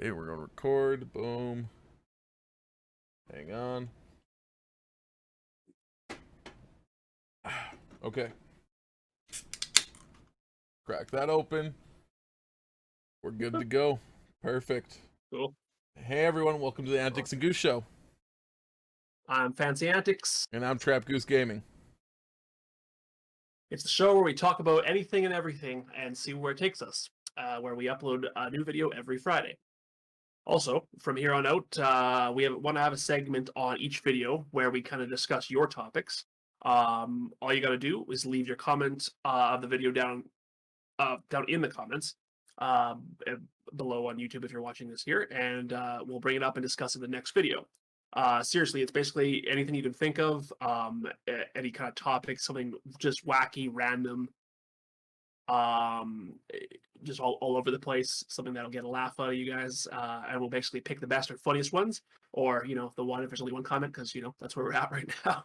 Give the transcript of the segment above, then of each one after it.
Okay, we're gonna record. Boom. Hang on. Okay. Crack that open. We're good to go. Perfect. Cool. Hey everyone, welcome to the Antics and Goose Show. I'm Fancy Antics. And I'm Trap Goose Gaming. It's the show where we talk about anything and everything and see where it takes us, where we upload a new video every Friday. Also, from here on out, we want to have a segment on each video where we kind of discuss your topics. All you got to do is leave your comment of the video down in the comments below on YouTube if you're watching this here, and we'll bring it up and discuss it in the next video. Seriously, it's basically anything you can think of, any kind of topic, something just wacky, random, just all over the place, something that'll get a laugh out of you guys, and we'll basically pick the best or funniest ones, or, the one if there's only one comment, because, that's where we're at right now.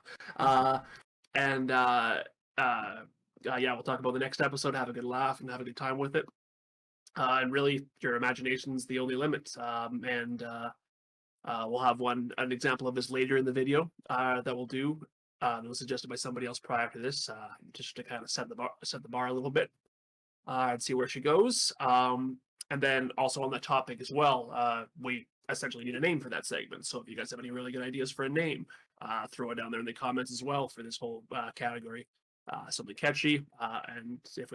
And yeah, we'll talk about the next episode, have a good laugh, and have a good time with it. And really, your imagination's the only limit. We'll have an example of this later in the video that we'll do. That was suggested by somebody else prior to this, just to kind of set the bar a little bit, and see where she goes. And then also on that topic as well, we essentially need a name for that segment. So if you guys have any really good ideas for a name, throw it down there in the comments as well for this whole category. Something catchy, and if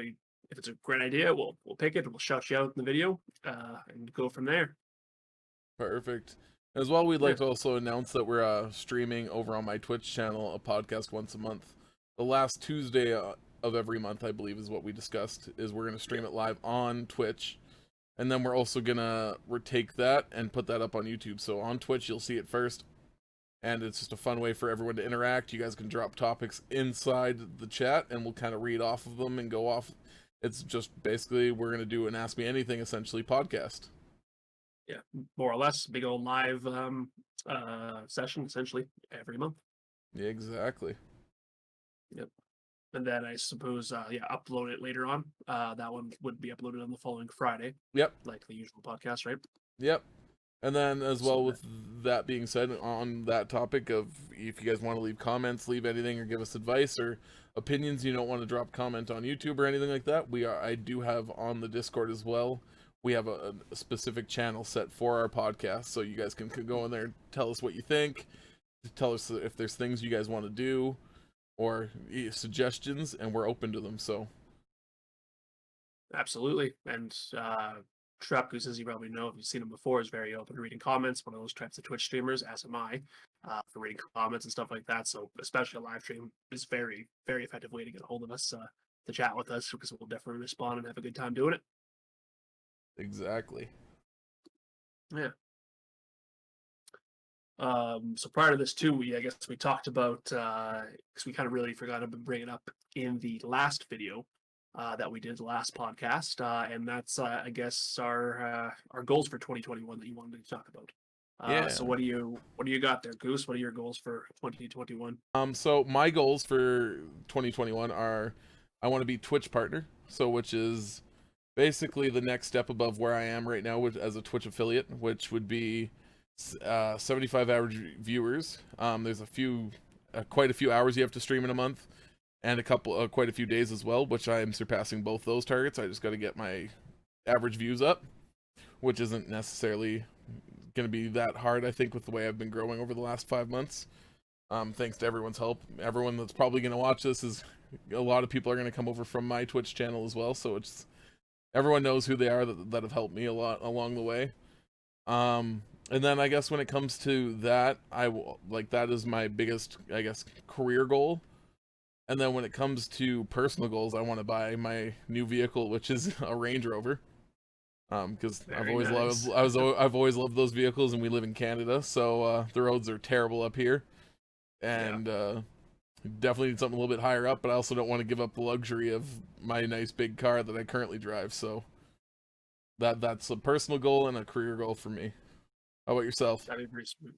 it's a great idea, we'll pick it and we'll shout you out in the video, and go from there. Perfect. As well, we'd like to also announce that we're streaming over on my Twitch channel a podcast once a month. The last Tuesday of every month, I believe, is what we discussed, is we're going to stream it live on Twitch. And then we're also going to retake that and put that up on YouTube. So on Twitch, you'll see it first. And it's just a fun way for everyone to interact. You guys can drop topics inside the chat, and we'll kind of read off of them and go off. It's just basically, we're going to do an Ask Me Anything, essentially, podcast. Yeah, more or less, big old live session, essentially, every month. Yeah, exactly. Yep. And then I suppose, upload it later on. That one would be uploaded on the following Friday. Yep. Like the usual podcast, right? Yep. And then as well, with that being said, on that topic of if you guys want to leave comments, leave anything, or give us advice or opinions, you don't want to drop comment on YouTube or anything like that, I do have on the Discord as well. We have a specific channel set for our podcast, so you guys can go in there and tell us what you think, tell us if there's things you guys want to do, or suggestions, and we're open to them. So absolutely. And Trap Goose, as you probably know, if you've seen him before, is very open to reading comments. One of those types of Twitch streamers, as am I, for reading comments and stuff like that. So especially a live stream is very, very effective way to get a hold of us, to chat with us, because we'll definitely respond and have a good time doing it. Exactly. Yeah. So prior to this too, I guess we talked about, because we kind of really forgot to bring it up in the last video that we did, the last podcast, and that's I guess our goals for 2021 that you wanted to talk about. Yeah. So what do you got there, Goose? What are your goals for 2021? So my goals for 2021 are, I want to be Twitch partner, which is basically the next step above where I am right now as a Twitch affiliate, which would be 75 average viewers. There's quite a few hours you have to stream in a month, and quite a few days as well, which I am surpassing both those targets. I just got to get my average views up, which isn't necessarily going to be that hard, I think, with the way I've been growing over the last 5 months. Thanks to everyone's help. Everyone that's probably going to watch this a lot of people are going to come over from my Twitch channel as well, so everyone knows who they are that have helped me a lot along the way. And then I guess when it comes to that, that is my biggest, I guess, career goal. And then when it comes to personal goals, I want to buy my new vehicle, which is a Range Rover. Because I've always loved those vehicles, and we live in Canada, so the roads are terrible up here, and definitely need something a little bit higher up. But I also don't want to give up the luxury of my nice big car that I currently drive. So that's a personal goal and a career goal for me. How about yourself? That'd be pretty smooth.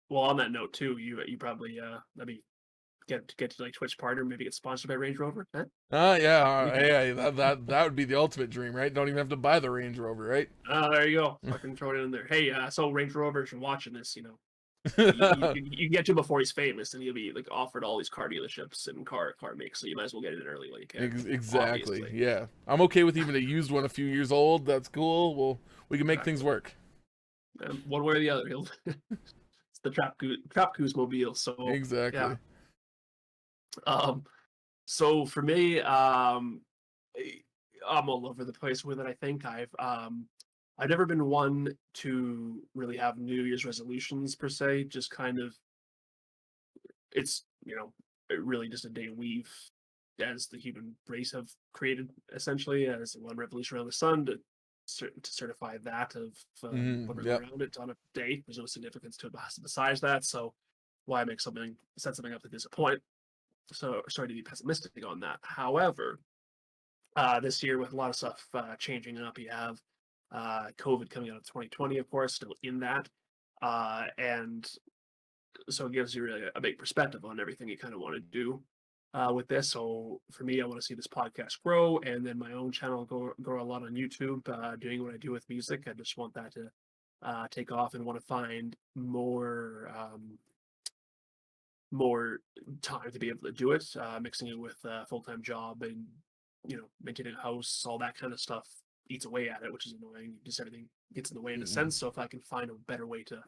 Well, on that note too, you probably that'd be get to like Twitch partner, maybe get sponsored by Range Rover. Huh? Yeah, We can. hey, that would be the ultimate dream, right? Don't even have to buy the Range Rover, right? Oh, there you go. Fucking throw it in there. Hey, so Range Rover, if you're watching this, you get to him before he's famous, and he'll be like offered all these car dealerships and car makes. So you might as well get it in early while you can. Exactly. Obviously, Yeah, I'm okay with even a used one, a few years old. That's cool. We can make things work. One way or the other, it's the Trap Goose mobile. So yeah. Exactly. Um. So for me, I'm all over the place with it. I think I've never been one to really have New Year's resolutions per se. Just kind of, it's really just a day we've, as the human race, have created essentially as one revolution around the sun to certify that of whatever's Yep. around it on a day. There's no significance to it besides that. So why set something up to disappoint? So sorry to be pessimistic on that. However, this year with a lot of stuff changing up, you have COVID coming out of 2020, of course, still in that, and so it gives you really a big perspective on everything you kind of want to do with this. So for me, I want to see this podcast grow, and then my own channel grow a lot on YouTube, doing what I do with music. I just want that to take off, and want to find more time to be able to do it, mixing it with a full-time job and maintaining a house, all that kind of stuff eats away at it, which is annoying. Just everything gets in the way in a sense. So if I can find a better way to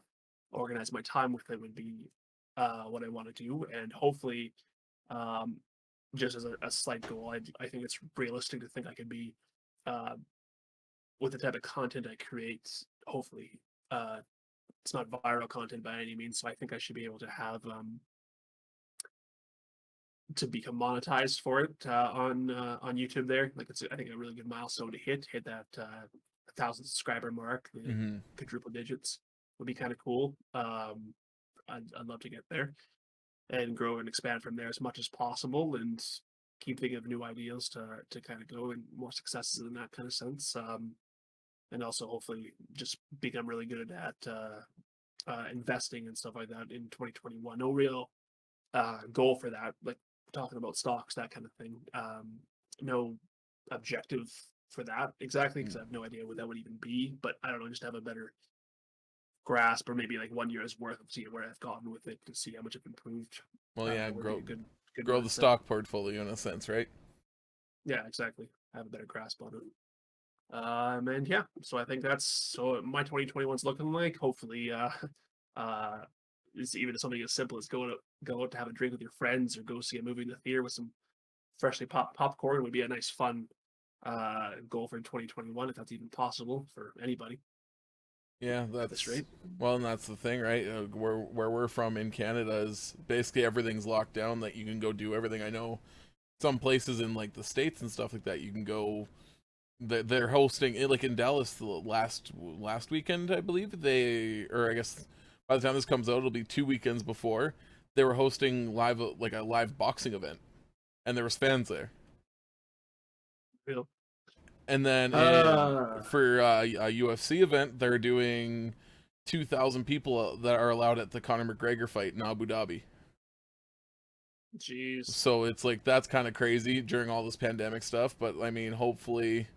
organize my time with it, would be what I want to do. And hopefully, um, just as a slight goal, I think it's realistic to think I could be, uh, with the type of content I create, hopefully, it's not viral content by any means. So I think I should be able to have to become monetized for it on YouTube there. Like it's I think a really good milestone to hit that 1,000 subscriber mark, the hmm quadruple digits would be kind of cool. I'd love to get there and grow and expand from there as much as possible, and keep thinking of new ideas to kind of go and more successes in that kind of sense. And also hopefully just become really good at investing and stuff like that in 2021. No real goal for that, like talking about stocks, that kind of thing. No objective for that exactly, because I have no idea what that would even be. But I don't know, just have a better grasp, or maybe like 1 year's worth of seeing where I've gotten with it to see how much I've improved. Well, yeah, Would be a good grow the mindset. stock portfolio in a sense, right? Yeah, exactly. I have a better grasp on it. And yeah, so I think that's so my 2021's looking like. Hopefully, uh, it's even something as simple as go out to have a drink with your friends, or go see a movie in the theater with some freshly popped popcorn would be a nice fun goal for 2021, if that's even possible for anybody Yeah, at this rate. and that's the thing, right? Where we're from in Canada is basically everything's locked down. That you can go do everything. I know some places in like the States and stuff like that, you can go. They're hosting like in Dallas the last weekend, I believe. Or I guess by the time this comes out, it'll be 2 weekends before. They were hosting like a live boxing event, and there was fans there. Real. And then Uh, for a UFC event, they're doing 2,000 people that are allowed at the Conor McGregor fight in Abu Dhabi. Jeez. So it's like that's kind of crazy during all this pandemic stuff. But I mean, hopefully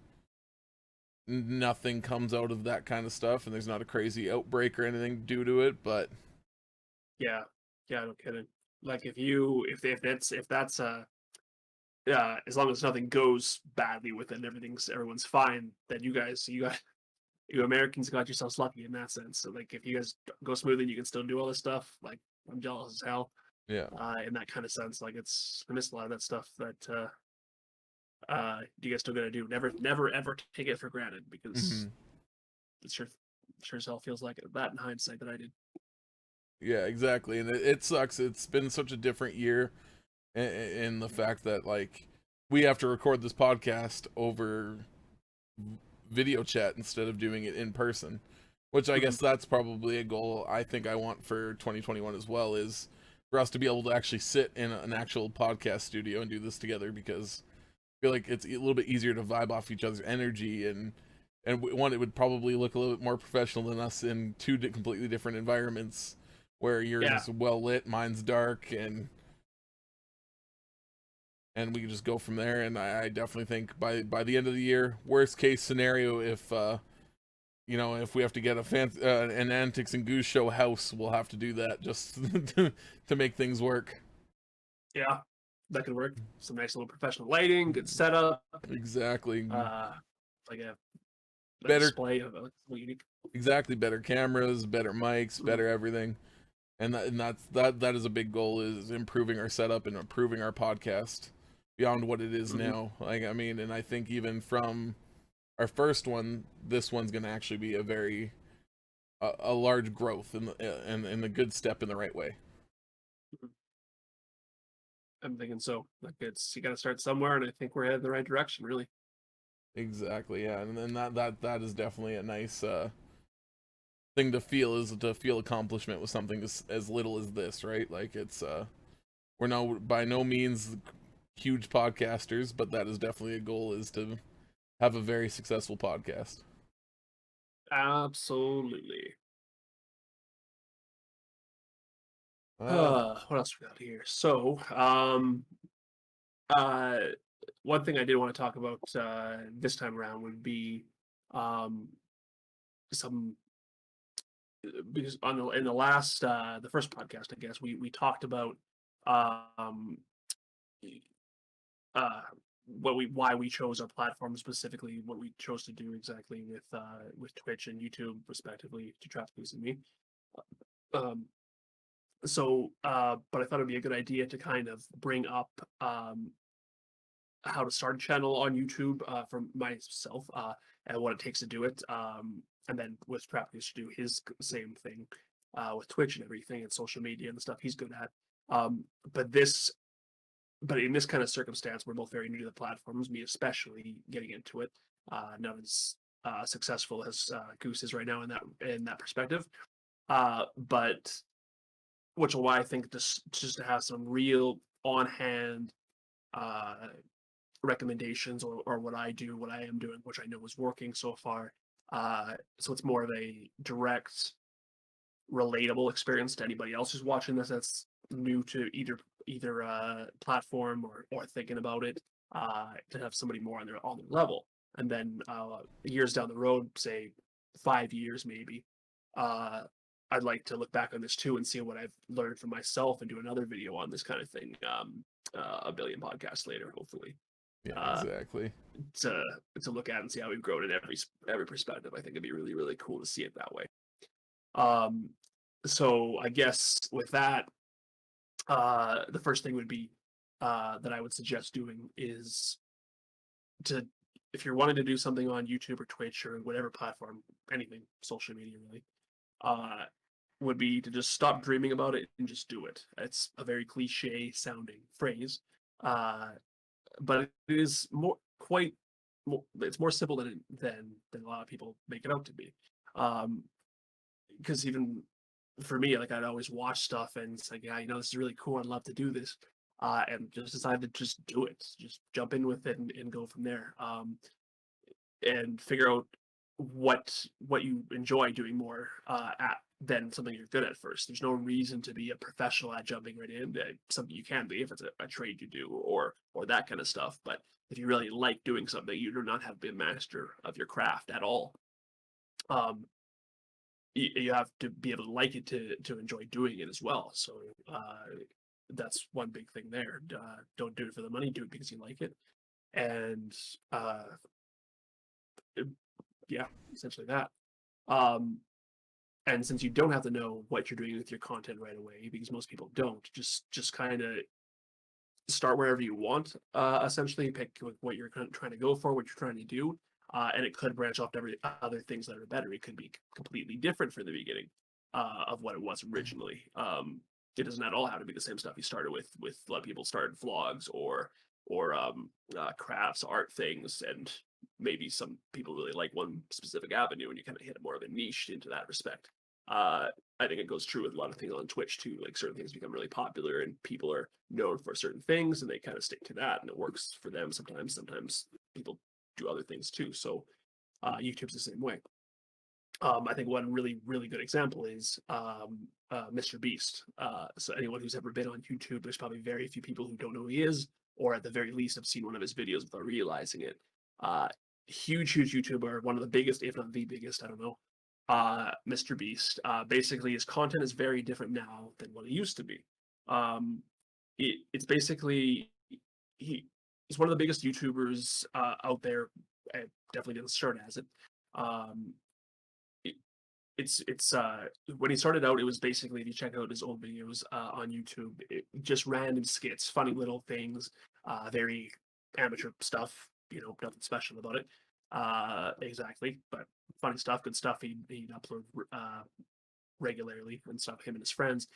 nothing comes out of that kind of stuff, and there's not a crazy outbreak or anything due to it. But Yeah. Yeah, no kidding. Like if that's as long as nothing goes badly with it and everyone's fine, then you Americans got yourselves lucky in that sense. So like if you guys go smoothly and you can still do all this stuff, like I'm jealous as hell. yeah, In that kind of sense, like I miss a lot of that stuff that you guys still gotta do. Never ever take it for granted, because hmm it sure as hell feels like that in hindsight that I did. yeah, exactly. And it sucks. It's been such a different year in the fact that like we have to record this podcast over video chat instead of doing it in person, which I Mhm. guess that's probably a goal I think I want for 2021 as well, is for us to be able to actually sit in an actual podcast studio and do this together, because I feel like it's a little bit easier to vibe off each other's energy, and one, it would probably look a little bit more professional than us in two completely different environments where yours Yeah, is well lit, mine's dark, and and we can just go from there. And I definitely think by the end of the year, worst case scenario, if if we have to get an Antics and Goose Show house, we'll have to do that just to make things work. Yeah, that could work. Some nice little professional lighting, good setup. Exactly. Like a Better display of unique. Exactly, better cameras, better mics, better everything. And that is a big goal, is improving our setup and improving our podcast beyond what it is now. Like, I mean, and I think even from our first one, this one's going to actually be a large growth and a good step in the right way. I'm thinking so. Like, you got to start somewhere, and I think we're headed in the right direction, really. Exactly, yeah, and then that is definitely a nice thing to feel, is to feel accomplishment with something as little as this, right? Like, it's we're by no means huge podcasters, but that is definitely a goal, is to have a very successful podcast. Absolutely. What else we got here? So, one thing I did want to talk about this time around would be um, some because in the last the first podcast, I guess we talked about um, uh, why we chose our platform, specifically what we chose to do exactly with Twitch and YouTube respectively, to Travis and me. Um, but I thought it'd be a good idea to kind of bring up how to start a channel on YouTube for myself, and what it takes to do it. And then with Travis to do his same thing with Twitch and everything and social media and the stuff he's good at. Um, but this but in this kind of circumstance, we're both very new to the platforms, me especially getting into it. Not as successful as Goose is right now in that perspective. But which is why I think just to have some real on hand recommendations, or what I do, what I am doing, which I know is working so far. So it's more of a direct, relatable experience to anybody else who's watching this that's new to either platform or thinking about it, to have somebody more on their level. And then years down the road, say 5 years maybe, uh, I'd like to look back on this too and see what I've learned from myself and do another video on this kind of thing, a billion podcasts later, hopefully. Yeah, exactly. To look at and see how we've grown in every perspective. I think it'd be really, really cool to see it that way. So I guess with that, the first thing would be that I would suggest doing is if you're wanting to do something on YouTube or Twitch or whatever platform, anything, social media really, would be to just stop dreaming about it and just do it. It's a very cliche sounding phrase, but it is it's more simple than a lot of people make it out to be. Because even for me, like, I'd always watch stuff and it's like, yeah, this is really cool. I'd love to do this. And just decide to just do it, just jump in with it and go from there. And figure out what you enjoy doing more at than something you're good at first. There's no reason to be a professional at jumping right in. Something you can be if it's a trade you do or that kind of stuff. But if you really like doing something, you do not have to be a master of your craft at all. You have to be able to like it to enjoy doing it as well. So that's one big thing there. Don't do it for the money. Do it because you like it. And yeah, essentially that. And since you don't have to know what you're doing with your content right away, because most people don't, just kind of start wherever you want. Essentially, pick what you're trying to go for, what you're trying to do, and it could branch off to other things that are better. It could be completely different from the beginning of what it was originally. It doesn't at all have to be the same stuff you started with. A lot of people started vlogs or crafts, art things, and maybe some people really like one specific avenue, and you kind of hit more of a niche into that respect. I think it goes true with a lot of things on Twitch too. Like, certain things become really popular and people are known for certain things and they kind of stick to that, and it works for them sometimes. Sometimes people do other things too. So YouTube's the same way. I think one really, really good example is Mr. Beast. So anyone who's ever been on YouTube, there's probably very few people who don't know who he is. or at the very least, I've seen one of his videos without realizing it. Huge, huge YouTuber, one of the biggest, if not the biggest, I don't know. Mr. Beast. Basically, his content is very different now than what it used to be. It's basically he's one of the biggest YouTubers out there. Definitely didn't start as it. Um, it it's when he started out, it was basically, if you check out his old videos on YouTube, just random skits, funny little things, very amateur stuff. Nothing special about it. Exactly, but funny stuff, good stuff. He'd upload regularly and stuff. Him and his friends,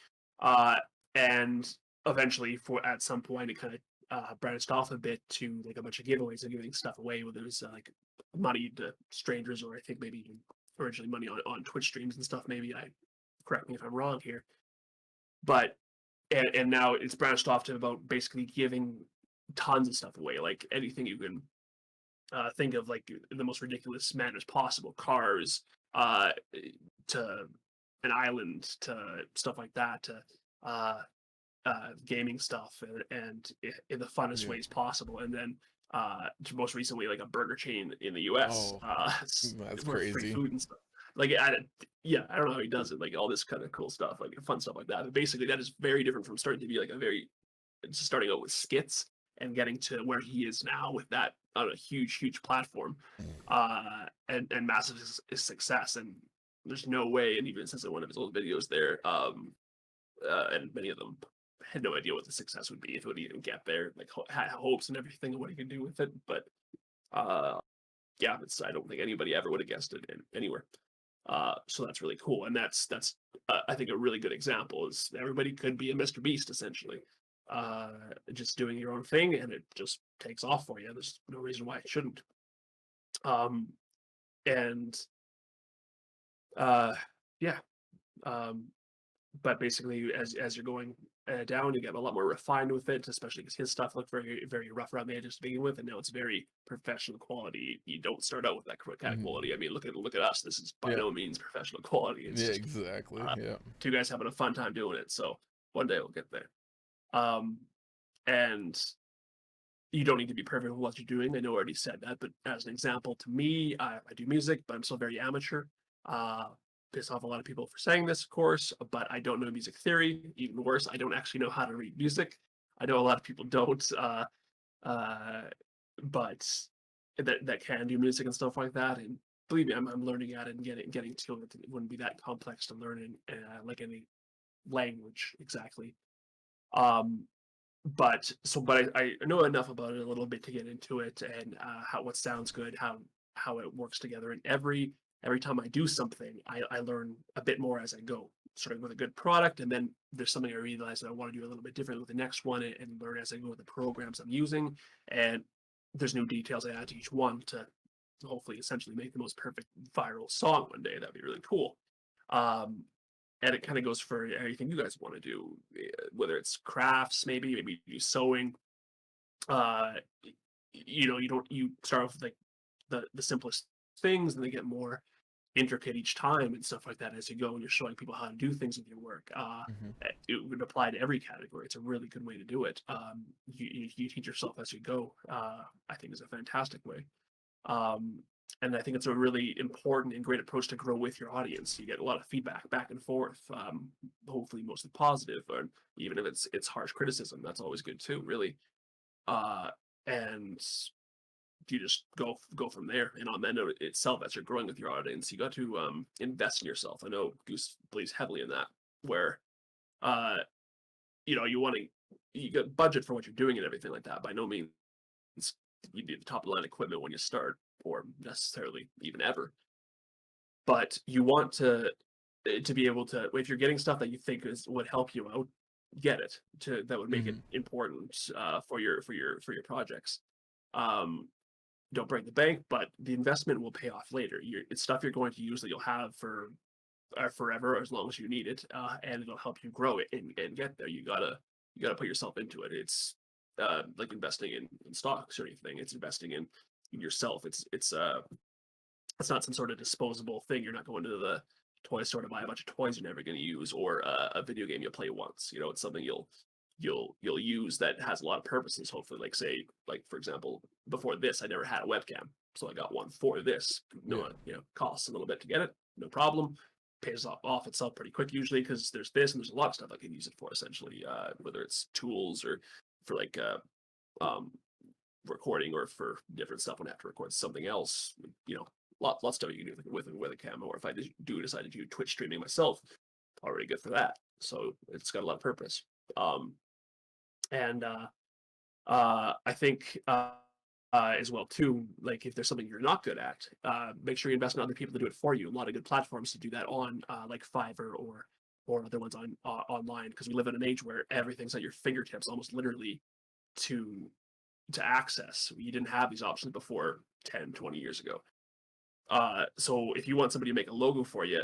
uh, and eventually, at some point, it kind of branched off a bit to like a bunch of giveaways and giving stuff away, whether it was like money to strangers, or I think maybe even originally money on Twitch streams and stuff. Maybe correct me if I'm wrong here, but and now it's branched off to about basically giving tons of stuff away, like anything you can think of, like in the most ridiculous manners possible, cars, to an island, to stuff like that, to uh, gaming stuff, and in the funnest Yeah. ways possible. And then most recently, like a burger chain in the U.S. Oh, that's for free crazy. food and stuff. Like, yeah, I don't know how he does it. Like all this kind of cool stuff, like fun stuff like that. But basically, that is very different from starting to be like just starting out with skits and getting to where he is now with that on a huge, huge platform, and massive success. And there's no way, and even since one of his old videos there, and many of them had no idea what the success would be, if it would even get there, like had hopes and everything of what he could do with it. But yeah, I don't think anybody ever would have guessed it anywhere. So that's really cool, and that's I think a really good example is everybody could be a Mr. Beast essentially, just doing your own thing, and it just takes off for you. There's no reason why it shouldn't. And yeah, but basically, as you're going down, you get a lot more refined with it, especially because his stuff looked very, very rough around the edges to begin with, and now it's very professional quality. You don't start out with that kind of quality. I mean, look at us. This is by Yeah. no means professional quality. It's Yeah, just exactly. Yeah. two guys having a fun time doing it. So one day we'll get there. And you don't need to be perfect with what you're doing. I know I already said that, but as an example, to me, I do music, but I'm still very amateur. Piss off a lot of people for saying this, of course, but I don't know music theory. Even worse, I don't actually know how to read music. I know a lot of people don't, but that can do music and stuff like that. And believe me, I'm learning at it and getting to it. It wouldn't be that complex to learn, like any language exactly. But I know enough about it a little bit to get into it, and what sounds good, how it works together. And every time I do something, I learn a bit more as I go, starting with a good product, and then there's something I realize that I want to do a little bit different with the next one, and learn as I go with the programs I'm using. And there's new details I add to each one to hopefully essentially make the most perfect viral song one day. That'd be really cool. And it kind of goes for anything you guys want to do, whether it's crafts, maybe you do sewing. Uh, you start off with like the simplest things, and they get more intricate each time and stuff like that as you go, and you're showing people how to do things with your work. It would apply to every category. It's a really good way to do it. You teach yourself as you go. I think is a fantastic way. And I think it's a really important and great approach to grow with your audience. You get a lot of feedback back and forth, hopefully mostly positive, or even if it's harsh criticism, that's always good too, really. And you just go from there. And on that note itself, as you're growing with your audience, you got to invest in yourself. I know Goose believes heavily in that, where you got budget for what you're doing and everything like that. By no means you need the top of the line equipment when you start, or necessarily even ever. But you want to be able to, if you're getting stuff that you think would help you out, get it that would make it important for your projects. Don't break the bank, but the investment will pay off later. It's stuff you're going to use that you'll have for forever, as long as you need it, and it'll help you grow it and get there. You gotta put yourself into it. It's like investing in stocks or anything. It's investing in yourself. It's not some sort of disposable thing. You're not going to the toy store to buy a bunch of toys you're never going to use, or a video game you'll play once. It's something you'll you'll use that has a lot of purposes. Hopefully, like say, like for example, before this, I never had a webcam, so I got one for this. No, costs a little bit to get it, no problem. Pays off itself pretty quick usually because there's this and there's a lot of stuff I can use it for essentially, whether it's tools or for like recording or for different stuff when I have to record something else. Lots of stuff you can do with a camera. Or if I decide to do Twitch streaming myself, already good for that. So it's got a lot of purpose. And I think as well too, like if there's something you're not good at, make sure you invest in other people to do it for you. A lot of good platforms to do that on, like Fiverr or other ones on online, because we live in an age where everything's at your fingertips, almost literally to access. You didn't have these options before 10, 20 years ago. So if you want somebody to make a logo for you,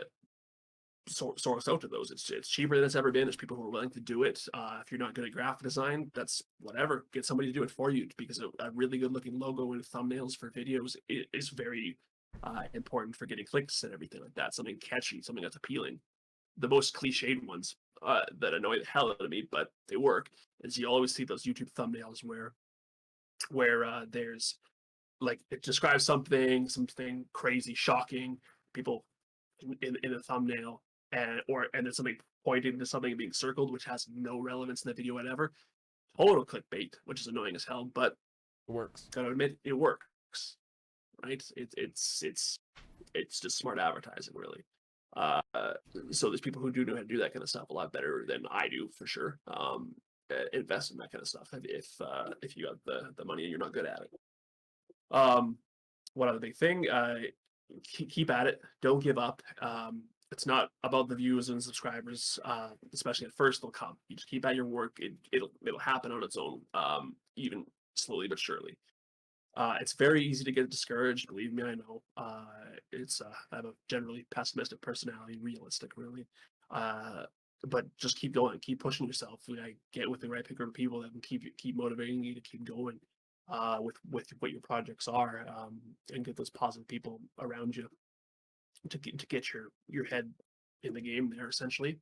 source out to those. It's cheaper than it's ever been. There's people who are willing to do it. If you're not good at graphic design, that's whatever. Get somebody to do it for you, because a really good looking logo and thumbnails for videos is very important for getting clicks and everything like that. Something catchy, something that's appealing. The most cliched ones that annoy the hell out of me, but they work, is you always see those YouTube thumbnails where there's like it describes something crazy, shocking. People in a thumbnail, and there's something pointing to something being circled, which has no relevance in the video, whatever. Total clickbait, which is annoying as hell, but It works. gotta admit, it works, right? It's just smart advertising, really. So there's people who do know how to do that kind of stuff a lot better than I do, for sure. Invest in that kind of stuff if you got the money and you're not good at it. One other big thing, keep at it. Don't give up. It's not about the views and subscribers, especially at first. They'll come. You just keep at your work. It'll happen on its own, even slowly but surely. It's very easy to get discouraged. Believe me, I know. I have a generally pessimistic personality, realistic, really. But just keep going, keep pushing yourself. Get with the right group of people that can keep motivating you to keep going with what your projects are, and get those positive people around you to get your head in the game there, essentially.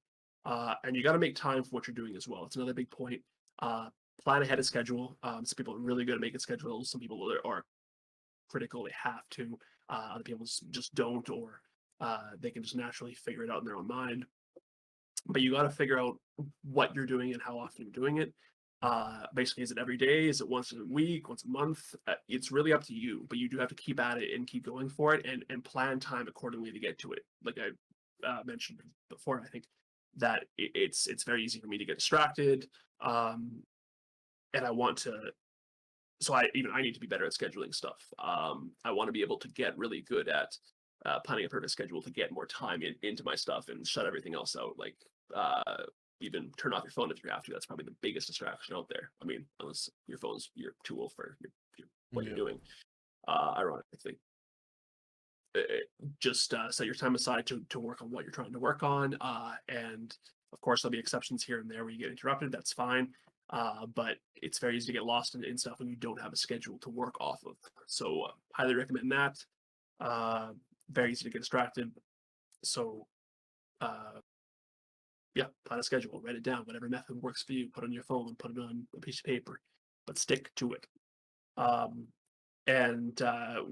And you got to make time for what you're doing as well. It's another big point. Plan ahead of schedule. Some people are really good at making schedules. Some people are critical. They have to. Other people just don't, or they can just naturally figure it out in their own mind. But you got to figure out what you're doing and how often you're doing it. Basically, is it every day? Is it once a week, once a month? It's really up to you, but you do have to keep at it and keep going for it, and plan time accordingly to get to it. Like I mentioned before, I think that it's very easy for me to get distracted, and I want to. So I need to be better at scheduling stuff. I want to be able to get really good at planning a perfect schedule to get more time into my stuff and shut everything else out. Like even turn off your phone if you have to. That's probably the biggest distraction out there. I mean, unless your phone's your tool for what you're doing. Ironically, just set your time aside to work on what you're trying to work on. And of course, there'll be exceptions here and there where you get interrupted. That's fine. But it's very easy to get lost in stuff when you don't have a schedule to work off of. So highly recommend that. Very easy to get distracted. So plan a schedule, write it down, whatever method works for you, put it on your phone, put it on a piece of paper, but stick to it. And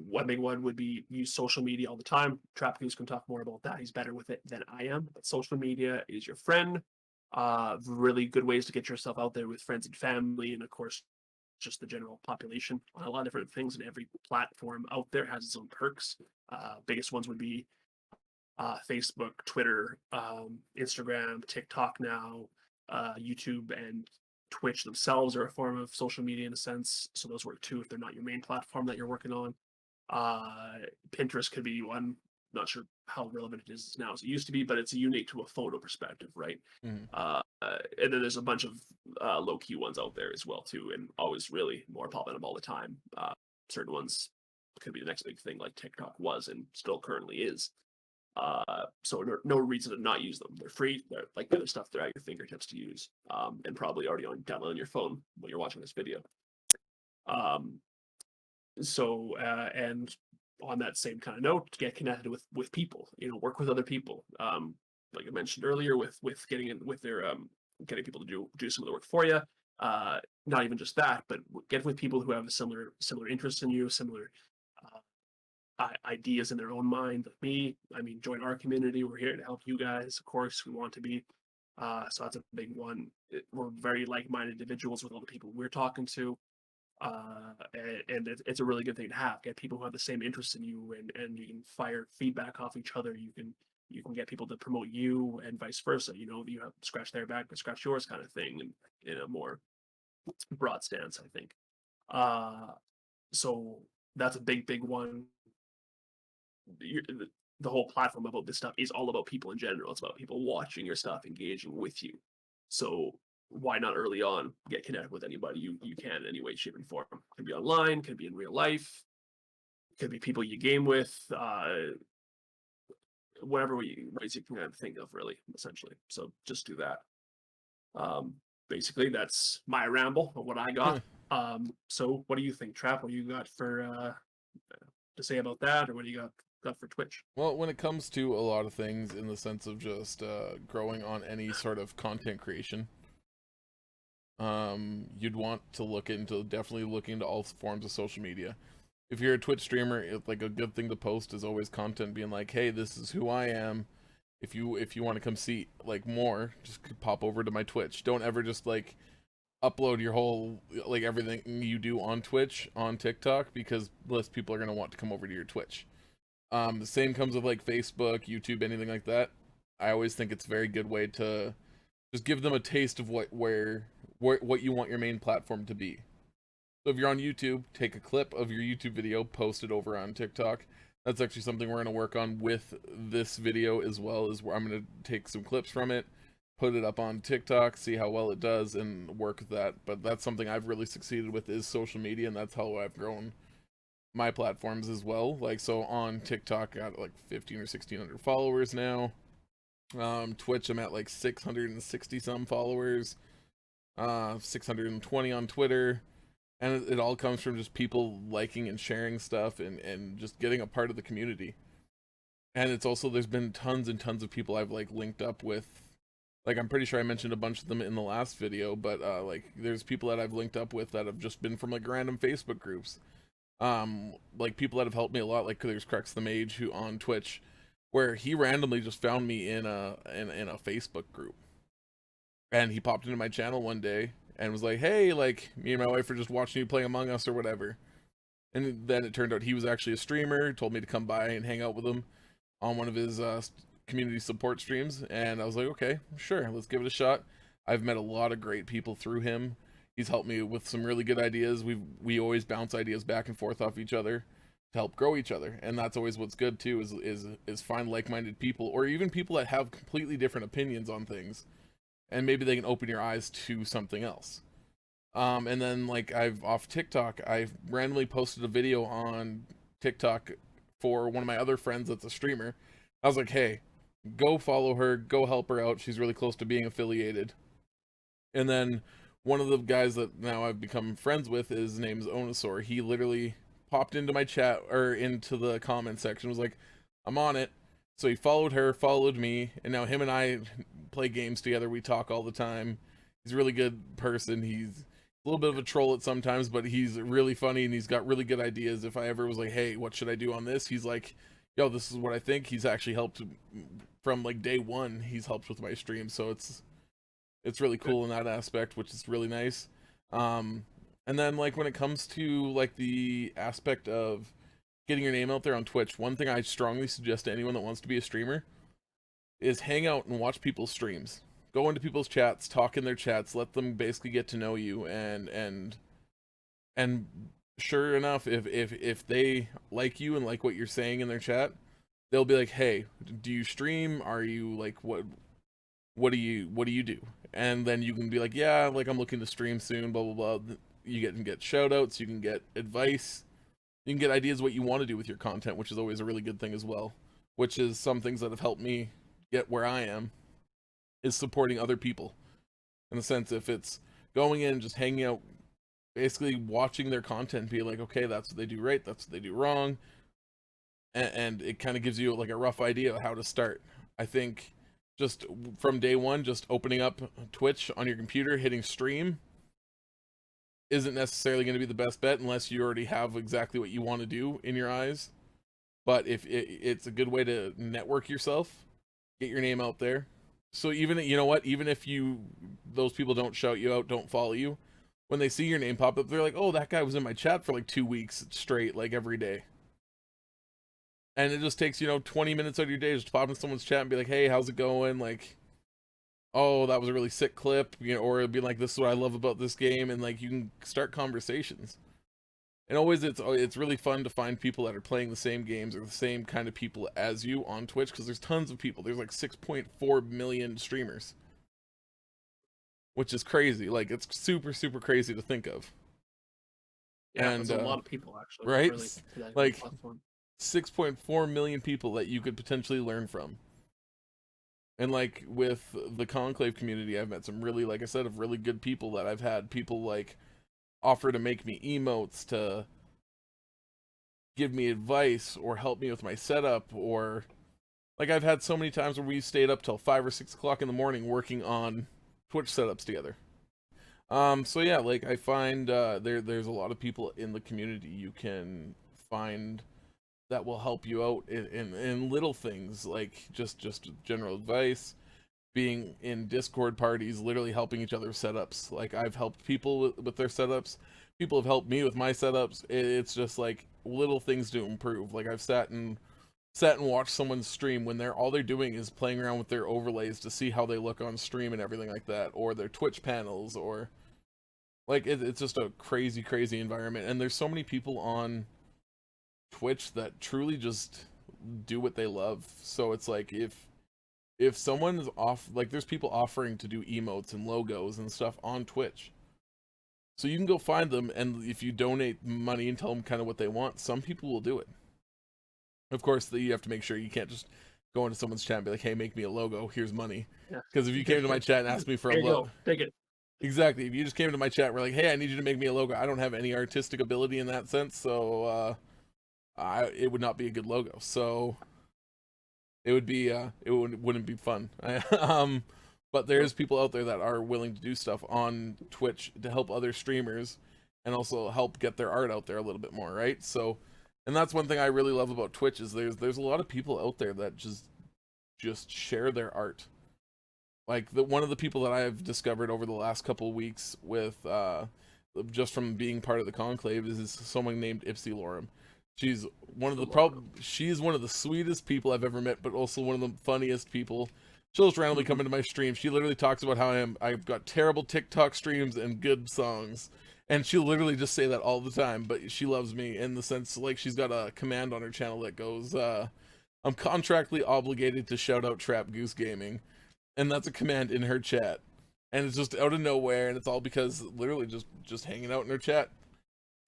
one big one would be use social media all the time. Trap Goose can talk more about that. He's better with it than I am. But social media is your friend. Really good ways to get yourself out there with friends and family, and of course, just the general population on a lot of different things. And every platform out there has its own perks. Biggest ones would be Facebook, Twitter, Instagram, TikTok now, YouTube, and Twitch themselves are a form of social media in a sense. So those work too if they're not your main platform that you're working on. Pinterest could be one. Not sure how relevant it is now as it used to be, but it's unique to a photo perspective, right? Mm. And then there's a bunch of low-key ones out there as well too, and always really more popping up all the time. Certain ones could be the next big thing, like TikTok was and still currently is. So no reason to not use them. They're free. They're like the other stuff. They're at your fingertips to use, and probably already download on your phone when you're watching this video. And on that same kind of note, get connected with people. Work with other people. Like I mentioned earlier, with getting in with their getting people to do some of the work for you. Not even just that, but get with people who have similar interests in you, similar ideas in their own mind. Like me, I mean, join our community. We're here to help you guys. Of course, we want to be. So that's a big one. We're very like-minded individuals with all the people we're talking to, and it's a really good thing to have. Get people who have the same interests in you, and you can fire feedback off each other. You can get people to promote you, and vice versa. You know, you have scratch their back, but scratch yours kind of thing, and in a more broad stance, I think. Uh, so that's a big one. The whole platform about this stuff is all about people in general. It's about people watching your stuff, engaging with you. So why not early on get connected with anybody you can in any way, shape, and form? Could be online, could be in real life, could be people you game with, whatever ways you can kind of think of, really, essentially. So just do that. Basically, that's my ramble of what I got. So what do you think, Trap? What do you got for to say about that, or what do you got for Twitch? Well, when it comes to a lot of things in the sense of just growing on any sort of content creation, you'd want to definitely look into all forms of social media. If you're a Twitch streamer, it's like a good thing to post is always content being like, hey, this is who I am. If you want to come see like more, just pop over to my Twitch. Don't ever just like upload your whole like everything you do on Twitch on TikTok, because less people are going to want to come over to your Twitch. The same comes with like Facebook, YouTube, anything like that. I always think it's a very good way to just give them a taste of what you want your main platform to be. So if you're on YouTube, take a clip of your YouTube video, post it over on TikTok. That's actually something we're going to work on with this video, as well as where I'm going to take some clips from it, put it up on TikTok, see how well it does, and work with that. But that's something I've really succeeded with, is social media, and that's how I've grown my platforms as well. Like, so on TikTok, I got like 15 or 1600 followers now. Twitch, I'm at like 660 some followers. 620 on Twitter. And it all comes from just people liking and sharing stuff, and just getting a part of the community. And it's also, there's been tons and tons of people I've like linked up with. Like, I'm pretty sure I mentioned a bunch of them in the last video, but like there's people that I've linked up with that have just been from like random Facebook groups. Like people that have helped me a lot, like there's Crux the Mage, who on Twitch, where he randomly just found me in a Facebook group, and he popped into my channel one day and was like, hey, like, me and my wife are just watching you play Among Us or whatever. And then it turned out he was actually a streamer, told me to come by and hang out with him on one of his community support streams. And I was like, okay, sure, let's give it a shot. I've met a lot of great people through him. He's helped me with some really good ideas. We always bounce ideas back and forth off each other to help grow each other. And that's always what's good too, is find like-minded people, or even people that have completely different opinions on things, and maybe they can open your eyes to something else. And then like off TikTok, I've randomly posted a video on TikTok for one of my other friends that's a streamer. I was like, hey, go follow her, go help her out. She's really close to being affiliated. And then one of the guys that now I've become friends with, his name's Onosaur. He literally popped into my chat, or into the comment section, was like, I'm on it. So he followed her, followed me, and now him and I play games together. We talk all the time. He's a really good person. He's a little bit of a troll at sometimes, but he's really funny, and he's got really good ideas. If I ever was like, hey, what should I do on this? He's like, yo, this is what I think. He's actually helped from like day one. He's helped with my stream, so it's really cool in that aspect, which is really nice. And then like when it comes to like the aspect of getting your name out there on Twitch, one thing I strongly suggest to anyone that wants to be a streamer is hang out and watch people's streams. Go into people's chats, talk in their chats, let them basically get to know you, and sure enough, if they like you and like what you're saying in their chat, they'll be like, hey, do you stream? Are you like, what do you do? And then you can be like, yeah, like I'm looking to stream soon, blah blah blah. You can get shout outs, you can get advice, you can get ideas what you want to do with your content, which is always a really good thing as well. Which is some things that have helped me get where I am, is supporting other people. In the sense, if it's going in, just hanging out, basically watching their content, be like, okay, that's what they do right, that's what they do wrong, and it kind of gives you like a rough idea of how to start. I think Just from day one, just opening up Twitch on your computer, hitting stream isn't necessarily going to be the best bet unless you already have exactly what you want to do in your eyes. But if it's a good way to network yourself, get your name out there. So even, you know what, even if those people don't shout you out, don't follow you, when they see your name pop up, they're like, oh, that guy was in my chat for like 2 weeks straight, like every day. And it just takes, 20 minutes out of your day just to pop in someone's chat and be like, hey, how's it going? Like, oh, that was a really sick clip, or it'd be like, this is what I love about this game, and like you can start conversations. And always, it's really fun to find people that are playing the same games or the same kind of people as you on Twitch, because there's tons of people. There's like 6.4 million streamers, which is crazy. Like, it's super, super crazy to think of. Yeah, and there's a lot of people actually. Right? Really, to that like platform. 6.4 million people that you could potentially learn from. And like with the Conclave community, I've met some really, like I said, of really good people that I've had people like offer to make me emotes, to give me advice or help me with my setup, or like I've had so many times where we stayed up till 5 or 6 o'clock in the morning working on Twitch setups together. So yeah, like I find there's a lot of people in the community you can find that will help you out in little things, like just general advice, being in Discord parties, literally helping each other with setups. Like I've helped people with their setups, people have helped me with my setups. It's just like little things to improve. Like I've sat and watched someone stream when all they're doing is playing around with their overlays to see how they look on stream and everything like that, or their Twitch panels, or like it's just a crazy environment. And there's so many people on Twitch that truly just do what they love. So it's like if someone is off, like there's people offering to do emotes and logos and stuff on Twitch, so you can go find them, and if you donate money and tell them kind of what they want, some people will do it. Of course, you have to make sure you can't just go into someone's chat and be like, hey, make me a logo, here's money. Because if you came to my chat and asked me for a logo, take it. Exactly. If you just came to my chat and were like, hey, I need you to make me a logo, I don't have any artistic ability in that sense, so it would not be a good logo. So it would be wouldn't be fun. But there's people out there that are willing to do stuff on Twitch to help other streamers and also help get their art out there a little bit more, right? So, and that's one thing I really love about Twitch is there's a lot of people out there that just share their art. Like one of the people that I've discovered over the last couple of weeks with just from being part of the Conclave is someone named Ipsy Lorem. She's one of the sweetest people I've ever met, but also one of the funniest people. She'll just randomly come into my stream. She literally talks about how I've got terrible TikTok streams and good songs. And she'll literally just say that all the time, but she loves me in the sense, like, she's got a command on her channel that goes, I'm contractually obligated to shout out Trap Goose Gaming. And that's a command in her chat. And it's just out of nowhere, and it's all because literally just hanging out in her chat.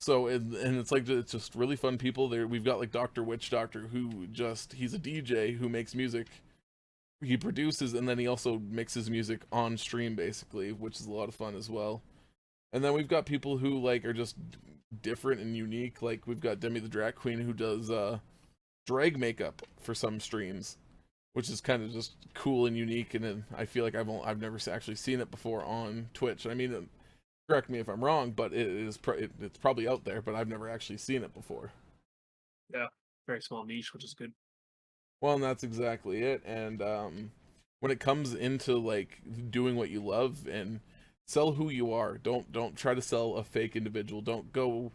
So, and it's like, it's just really fun people there. We've got like Dr. Witch Doctor, who he's a DJ who makes music. He produces, and then he also mixes music on stream, basically, which is a lot of fun as well. And then we've got people who like are just different and unique. Like we've got Demi the Drag Queen, who does drag makeup for some streams, which is kind of just cool and unique. And then I feel like I've never actually seen it before on Twitch. I mean, correct me if I'm wrong, but it's probably out there, but I've never actually seen it before. Yeah, very small niche, which is good. Well, and that's exactly it. And when it comes into like doing what you love and sell who you are, don't try to sell a fake individual. Don't go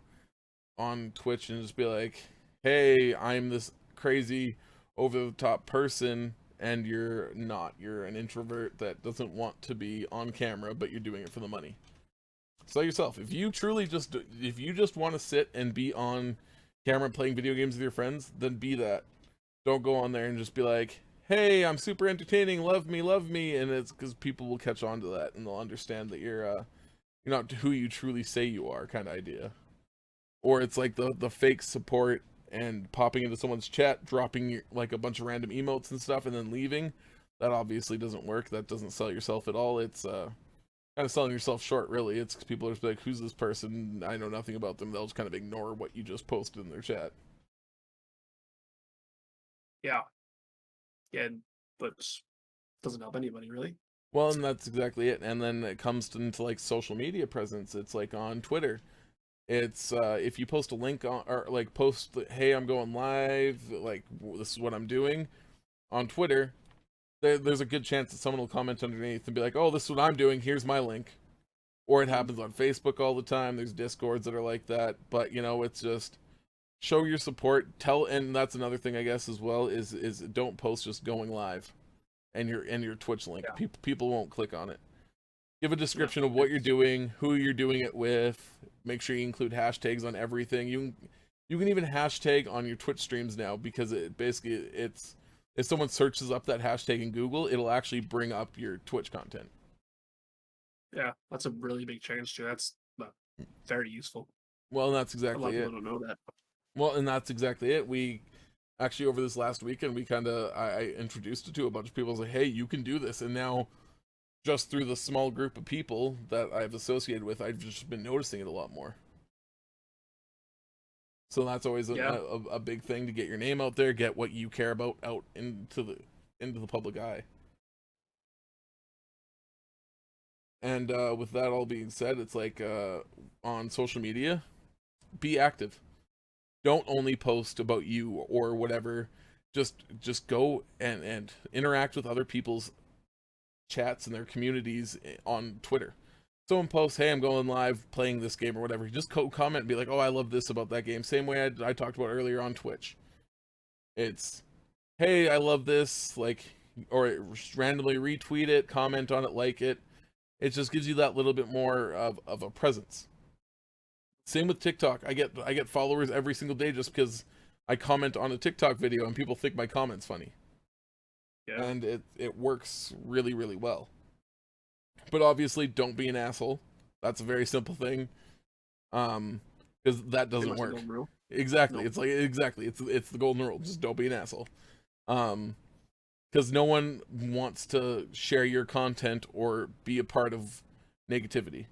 on Twitch and just be like, hey, I'm this crazy over the top person, and you're not. You're an introvert that doesn't want to be on camera, but you're doing it for the money. Sell yourself. If you just want to sit and be on camera playing video games with your friends, then be that. Don't go on there and just be like, hey, I'm super entertaining, love me, and it's because people will catch on to that and they'll understand that you're not who you truly say you are, kind of idea. Or it's like the fake support and popping into someone's chat, dropping like a bunch of random emotes and stuff, and then leaving. That obviously doesn't work. That doesn't sell yourself at all. It's kind of selling yourself short, really. It's because people are just like, who's this person? I know nothing about them. They'll just kind of ignore what you just posted in their chat. Yeah, but doesn't help anybody really. Well, and that's exactly it. And then it comes into like social media presence. It's like on Twitter. It's if you post a link on, or like post, hey, I'm going live, like this is what I'm doing on Twitter. There's a good chance that someone will comment underneath and be like, oh, this is what I'm doing. Here's my link. Or it happens on Facebook all the time. There's Discords that are like that. But it's just show your support. And that's another thing I guess as well is don't post just going live and your Twitch link. Yeah. People won't click on it. Give a description of what you're doing, who you're doing it with. Make sure you include hashtags on everything. You can even hashtag on your Twitch streams now, because it's if someone searches up that hashtag in Google, it'll actually bring up your Twitch content. Yeah, that's a really big change too. That's very useful. Well, and that's A lot exactly of it. people don't know that. Well, and that's exactly it. We actually, over this last weekend, I introduced it to a bunch of people. I was like, hey, you can do this. And now, just through the small group of people that I've associated with, I've just been noticing it a lot more. So that's always a big thing, to get your name out there, get what you care about out into the public eye. And with that all being said, it's like on social media, be active. Don't only post about you or whatever. Just go and interact with other people's chats and their communities on Twitter. Someone posts, hey, I'm going live playing this game or whatever, just comment and be like, oh, I love this about that game. Same way I talked about earlier on Twitch. It's, hey, I love this, like, or randomly retweet it, comment on it, like it. It just gives you that little bit more of a presence. Same with TikTok. I get followers every single day just because I comment on a TikTok video and people think my comment's funny. Yeah. And it works really, really well. But obviously, don't be an asshole. That's a very simple thing. Because that doesn't work. Exactly. No. It's like it's the golden rule. Just don't be an asshole. Because no one wants to share your content or be a part of negativity.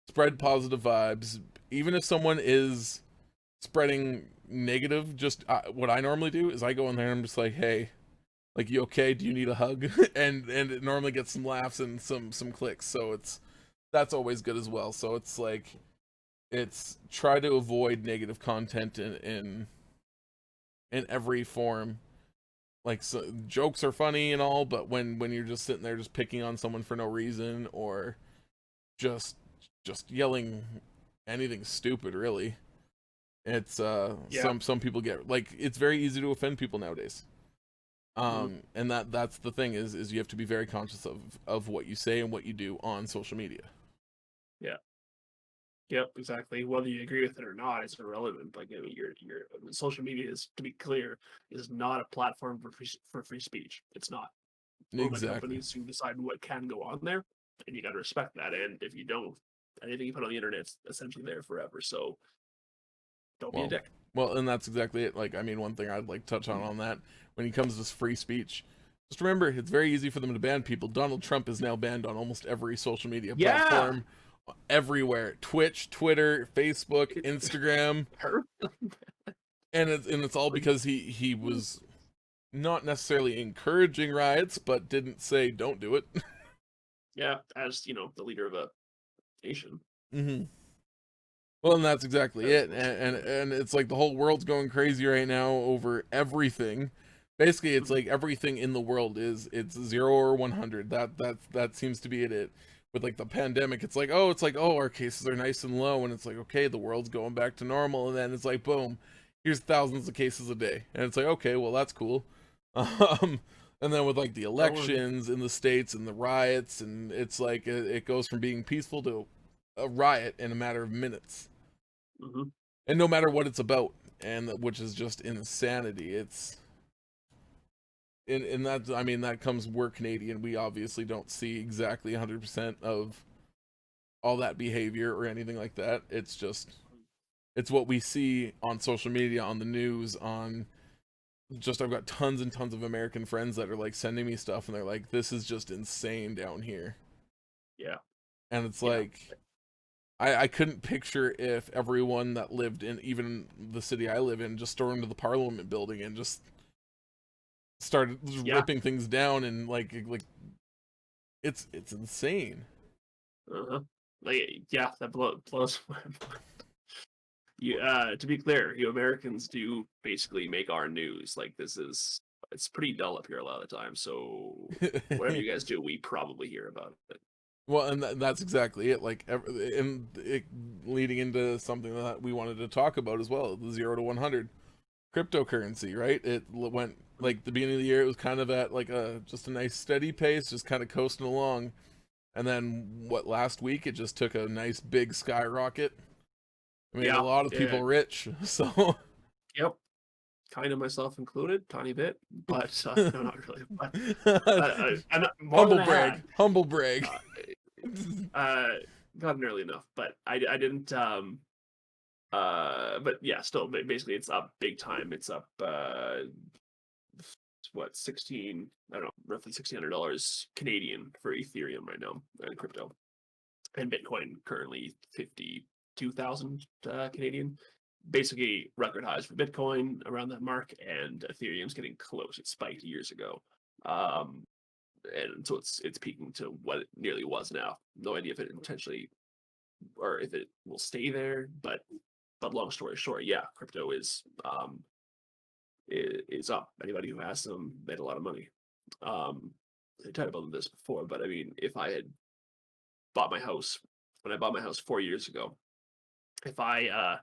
Spread positive vibes. Even if someone is spreading negative, just what I normally do is I go in there and I'm just like, hey, like, you okay? Do you need a hug? and it normally gets some laughs and some clicks. So that's always good as well. So it's like, it's try to avoid negative content in every form. Like, so, jokes are funny and all, but when you're just sitting there just picking on someone for no reason, or just yelling anything stupid, really, it's some people get, like, it's very easy to offend people nowadays. And that's the thing is you have to be very conscious of what you say and what you do on social media. Yeah. Yep, exactly. Whether you agree with it or not, it's irrelevant. Like, I mean, your social media is, to be clear, is not a platform for free speech. It's not. Exactly. Companies who decide what can go on there, and you got to respect that. And if you don't, anything you put on the internet's essentially there forever. So don't be a dick. Well, and that's exactly it. Like, I mean, one thing I'd like to touch on that, when it comes to free speech, just remember, it's very easy for them to ban people. Donald Trump is now banned on almost every social media platform, everywhere. Twitch, Twitter, Facebook, Instagram. and it's all because he was not necessarily encouraging riots, but didn't say don't do it. Yeah, as, the leader of a nation. Mm-hmm. Well, and that's exactly it, and it's like the whole world's going crazy right now over everything. Basically, it's like everything in the world it's 0 or 100. That seems to be it. With like the pandemic, it's like, oh, our cases are nice and low, and it's like, okay, the world's going back to normal, and then it's like, boom, here's thousands of cases a day, and it's like, okay, well, that's cool. And then with like the elections in the States and the riots, and it's like it goes from being peaceful to a riot in a matter of minutes. Mm-hmm. And no matter what it's about, and which is just insanity. It's in that, I mean, that comes, we're Canadian, we obviously don't see exactly 100% of all that behavior or anything like that. It's what we see on social media, on the news, on just, I've got tons and tons of American friends that are like sending me stuff, and they're like, this is just insane down here. Yeah. And it's like, I couldn't picture if everyone that lived in even the city I live in just stormed into the Parliament building and just started ripping things down and like It's insane. Uh-huh. Like, yeah, that blows my mind. You, to be clear, you Americans do basically make our news. Like, it's pretty dull up here a lot of the time. So whatever you guys do, we probably hear about it. Well, and that's exactly it. Like, and it leading into something that we wanted to talk about as well, the 0 to 100 cryptocurrency, right? It went like the beginning of the year, it was kind of at like a just a nice steady pace, just kind of coasting along, and then what last week it just took a nice big skyrocket. I made a Yeah, lot of people rich, so yep, kind of myself included, tiny bit, but no, not really. But more humble than I brag, had. humble brag. Gotten early enough, but I didn't. But yeah, still, basically, it's up big time. It's up. What 16? I don't know, roughly $1,600 Canadian for Ethereum right now in crypto, and Bitcoin currently 52,000 Canadian. Basically, record highs for Bitcoin around that mark, and Ethereum's getting close. It spiked years ago. And so it's peaking to what it nearly was now. No idea if it intentionally or if it will stay there, but long story short, yeah, crypto is up. Anybody who has them made a lot of money. I talked about this before, but I mean, if I had bought my house when I bought my house 4 years ago, if I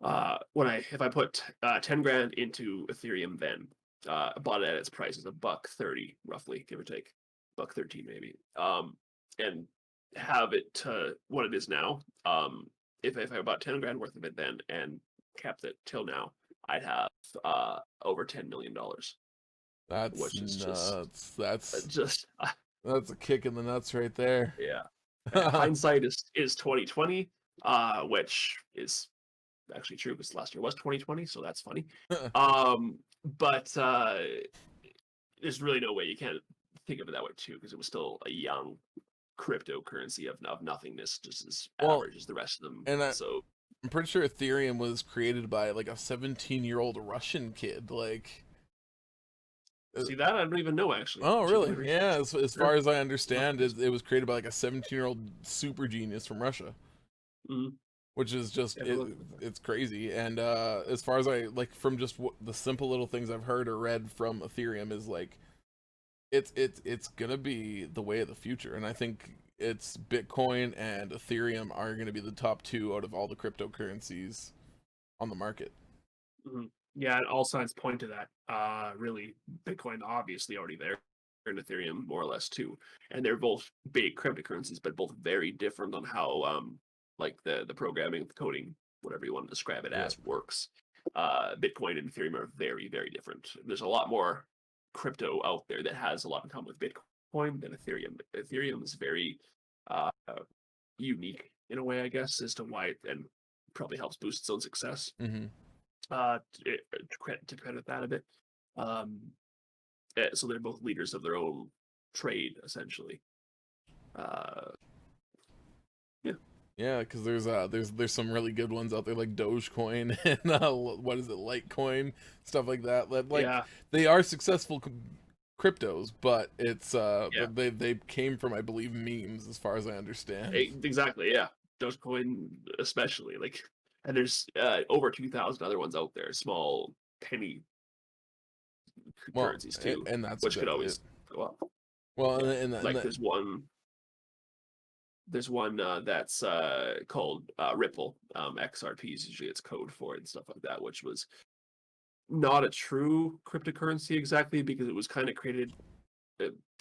if I put 10 grand into Ethereum then, bought it at its price is $1.30 roughly, give or take, $1.13 maybe. And have it to what it is now. If I bought 10 grand worth of it then and kept it till now, I'd have over $10 million. That's Which is nuts. just That's a kick in the nuts right there. yeah. Hindsight is 2020, which is actually true because last year was 2020, so that's funny. But there's really no way you can't think of it that way too, because it was still a young cryptocurrency of nothingness, just as average as the rest of them. And so I'm pretty sure Ethereum was created by like a 17-year-old Russian kid. Like, see that I don't even know actually. oh, really? Yeah. As far as I understand, Yeah. it was created by like a 17-year-old super genius from Russia. Mhm. Which is just it's crazy. And as far as I like from just the simple little things I've heard or read from Ethereum is like it's gonna be the way of the future. And I think it's Bitcoin and Ethereum are gonna be the top two out of all the cryptocurrencies on the market. Mhm. Yeah, and all signs point to that. Really, Bitcoin obviously already there, and Ethereum more or less too. And they're both big cryptocurrencies, but both very different on how like the programming, the coding, whatever you want to describe it as, works. Bitcoin and Ethereum are very, very different. There's a lot more crypto out there that has a lot in common with Bitcoin than Ethereum. Ethereum is very uh, unique in a way, I guess, as to why it and probably helps boost its own success. Mm-hmm. To credit that a bit. So they're both leaders of their own trade, essentially. Yeah. Yeah, because there's some really good ones out there like Dogecoin and what is it, Litecoin, stuff like that. Like they are successful cryptos, but it's they came from, I believe, memes as far as I understand. Exactly. Yeah, Dogecoin especially, like, and there's over 2,000 other ones out there, small penny currencies too, and that's which could always go up. Well, like there's one that's called Ripple, XRP is usually its code for it and stuff like that, which was not a true cryptocurrency exactly because it was kind of created.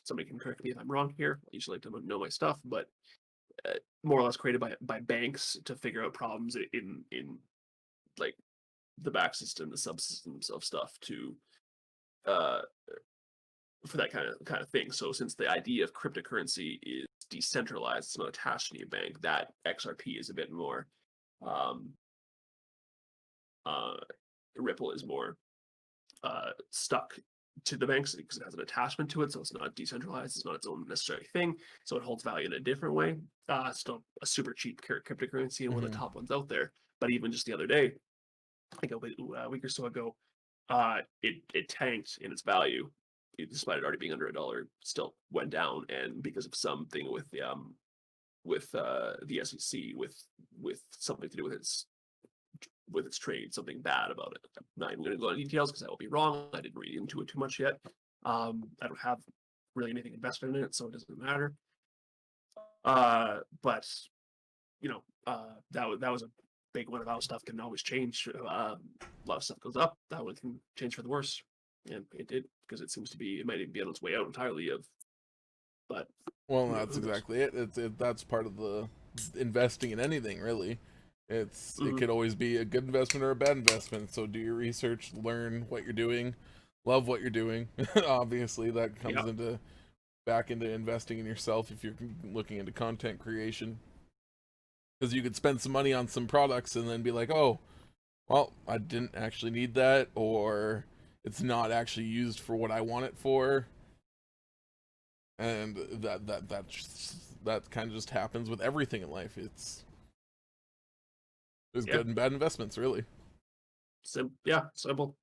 Somebody can correct me if I'm wrong here. I usually like to know my stuff, but more or less created by banks to figure out problems in like the back system, the subsystems of stuff to for that kind of thing. So since the idea of cryptocurrency is decentralized, it's not attached to a bank, that XRP is a bit more Ripple is more stuck to the banks because it has an attachment to it, so it's not decentralized, it's not its own necessary thing, so it holds value in a different way. Still a super cheap cryptocurrency and one of the top ones out there. But even just the other day, like a week or so ago, it tanked in its value despite it already being under $1, still went down, and because of something with the SEC with something to do with its trade, something bad about it. I'm not even going to go into details because I will be wrong. I didn't read into it too much yet. I don't have really anything invested in it, so it doesn't matter. But that was a big one. About stuff can always change. A lot of stuff goes up. That one can change for the worse, and it did, because it seems to be, it might even be on its way out entirely. But well, that's exactly it. That's part of the investing in anything, really. It could always be a good investment or a bad investment. So do your research, learn what you're doing, love what you're doing. Obviously, that comes back into investing in yourself if you're looking into content creation. Because you could spend some money on some products and then be like, oh, well, I didn't actually need that, or it's not actually used for what I want it for. And that kind of just happens with everything in life. There's good and bad investments, really. Simple.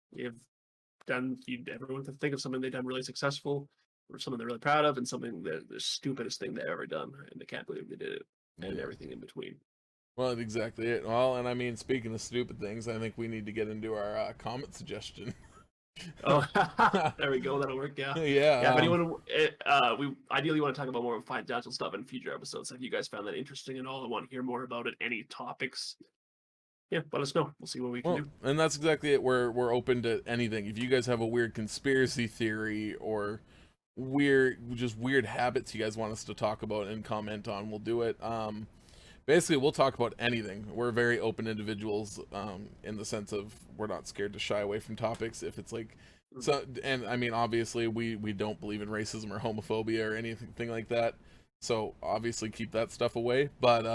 Everyone can think of something they've done really successful, or something they're really proud of, and something that the stupidest thing they've ever done, and they can't believe they did it, and everything in between. Well, exactly it. Well, and I mean, speaking of stupid things, I think we need to get into our comment suggestion. Oh, there we go. That'll work. Yeah. Yeah. If anyone, we ideally want to talk about more financial stuff in future episodes. If you guys found that interesting at all and want to hear more about it, any topics, let us know. We'll see what we can do. And that's exactly it. We're open to anything. If you guys have a weird conspiracy theory or weird habits you guys want us to talk about and comment on, we'll do it. Basically, we'll talk about anything. We're very open individuals, in the sense of we're not scared to shy away from topics if it's like so. And I mean, obviously, we don't believe in racism or homophobia or anything like that. So obviously, keep that stuff away. But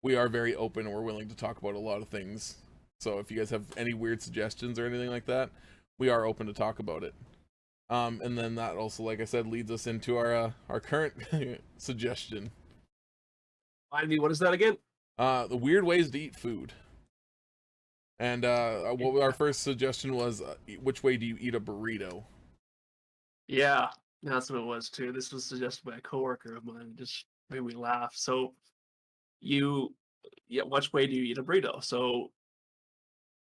we are very open and we're willing to talk about a lot of things. So if you guys have any weird suggestions or anything like that, we are open to talk about it. And then that also, like I said, leads us into our current suggestion. Remind me, what is that again? The weird ways to eat food. And our first suggestion was, which way do you eat a burrito? Yeah, that's what it was too. This was suggested by a coworker of mine. It just made me laugh. So which way do you eat a burrito? So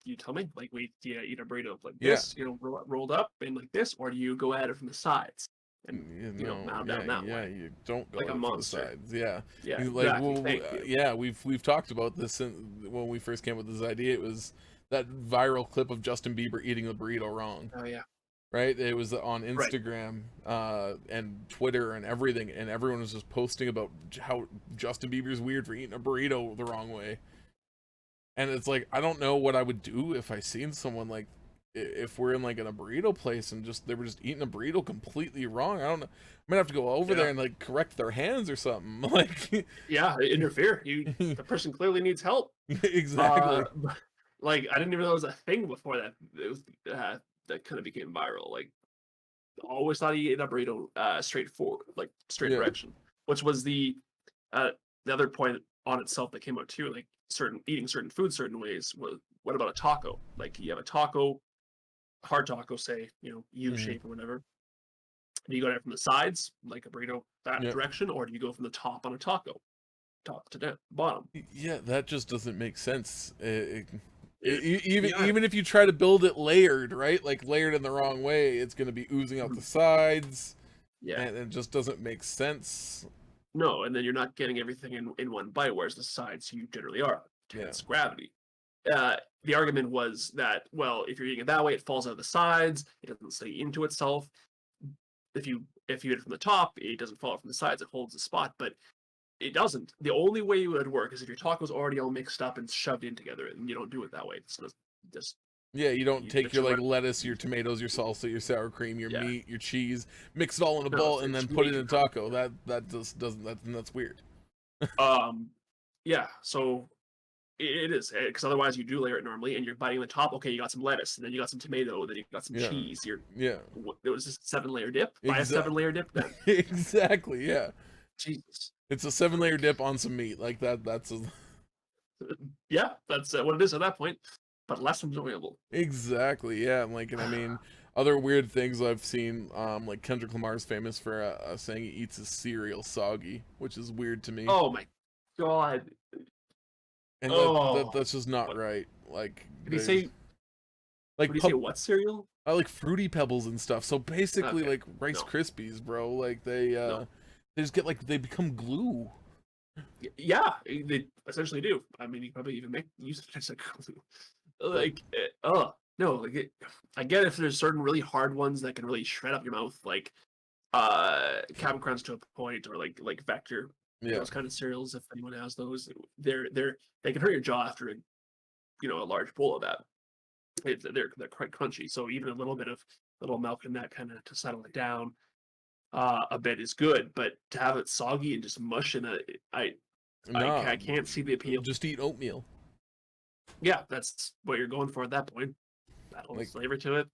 you tell me, like, do you eat a burrito like this, rolled up and like this, or do you go at it from the sides? And down that way. You don't go like a from monster. the sides. Yeah, exactly. we've talked about this when we first came up with this idea. It was that viral clip of Justin Bieber eating the burrito wrong. Oh yeah. Right? It was on Instagram, and Twitter and everything, and everyone was just posting about how Justin Bieber's weird for eating a burrito the wrong way. And it's like, I don't know what I would do if I seen someone like, if we're in like in a burrito place and they were just eating a burrito completely wrong. I don't know. I'm gonna have to go over there and like correct their hands or something. Like, interfere. The person clearly needs help. Exactly. Like, I didn't even know it was a thing before that. It was that kind of became viral. Like, always thought he ate a burrito straight direction, which was the other point on itself that came out too. Like, eating certain foods certain ways. What about a taco? Like, you have a taco, hard taco, say, U shape or whatever. Do you go down from the sides, like a burrito, that direction, or do you go from the top on a taco, top to down, bottom? Yeah, that just doesn't make sense. Even if you try to build it layered, right? Like layered in the wrong way, it's going to be oozing out the sides. Yeah, and it just doesn't make sense. No, and then you're not getting everything in one bite, whereas the sides you generally are. It's gravity. The argument was that, well, if you're eating it that way, it falls out of the sides. It doesn't stay into itself. If you eat it from the top, it doesn't fall out from the sides. It holds the spot, but it doesn't. The only way it would work is if your taco's already all mixed up and shoved in together, and you don't do it that way. It's just you don't take your like lettuce, your tomatoes, your salsa, your sour cream, your meat, your cheese, mix it all in a bowl, and then put it in a taco. That just doesn't. That's weird. So it is, because otherwise you do layer it normally, and you're biting the top. Okay, you got some lettuce, and then you got some tomato, and then you got some cheese. It was just a 7-layer dip. Buy a 7-layer dip then. Exactly. Yeah. Jesus. It's a 7-layer dip on some meat like that. That's that's what it is at that point, but less enjoyable. Exactly. Yeah. And I mean, Other weird things I've seen, like Kendrick Lamar's famous for saying he eats his cereal soggy, which is weird to me. Oh my god. And Oh, that's just not what right. Like did he there's say? What like did he say? What cereal? I like Fruity Pebbles and stuff. So basically, Okay, like Rice no, Krispies, bro. Like no. they just get like they become glue. Yeah, they essentially do. I mean, you probably even make use it as a glue. Like, no, like I get if there's certain really hard ones that can really shred up your mouth, like Cap'n Crunch to a point, or like Vector, Yeah, those kind of cereals. If anyone has those, they can hurt your jaw after a large bowl of that. They're quite crunchy, so even a little bit of little milk in that kind of to settle it down a bit is good. But to have it soggy and just mush in nah, I can't see the appeal. just eat oatmeal. Yeah, that's what you're going for at that point. That whole Like flavor to it.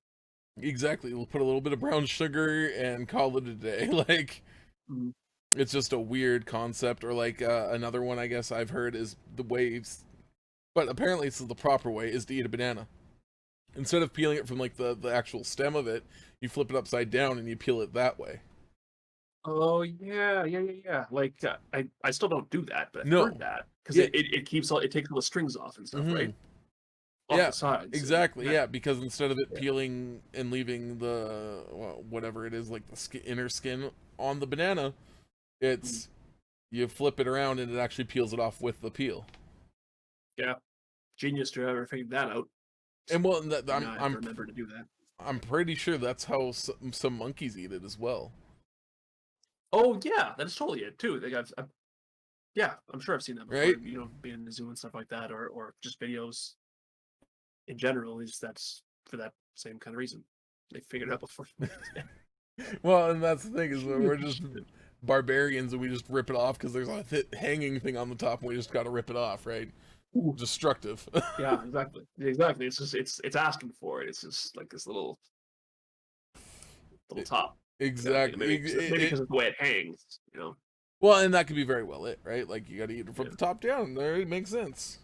exactly, we'll put a little bit of brown sugar and call it a day. Like Mm. it's just a weird concept. Or like another one I guess I've heard is the waves, but apparently it's the proper way is to eat a banana. Instead of peeling it from like the actual stem of it, you flip it upside down and you peel it that way. Oh yeah. Like I still don't do that, but I've heard No. that because Yeah. it takes all the strings off and stuff, Mm-hmm. right? Off Yeah. the sides. And Exactly. Yeah, because instead of it yeah. peeling and leaving the whatever it is, like the inner skin on the banana, Mm. it's you flip it around and it actually peels it off with the peel. Yeah. Genius to ever figured that out. And well, And now I have to remember to do that. I'm pretty sure that's how some monkeys eat it as well. Oh yeah, that's totally it too. Like yeah, I'm sure I've seen that before. Right? Being in the zoo and stuff like that, or just videos in general. Is that's for that same kind of reason. They figured it out before. Well, and that's the thing is that we're just barbarians and we just rip it off because there's a hanging thing on the top and we just got to rip it off, right? Ooh. Destructive. Yeah, exactly. It's just it's asking for it. It's just like this little top kind of thing. Exactly. Maybe because of the way it hangs. Well, and that could be very well it, right? Like you got to eat it from Yeah. the top down. There, it makes sense.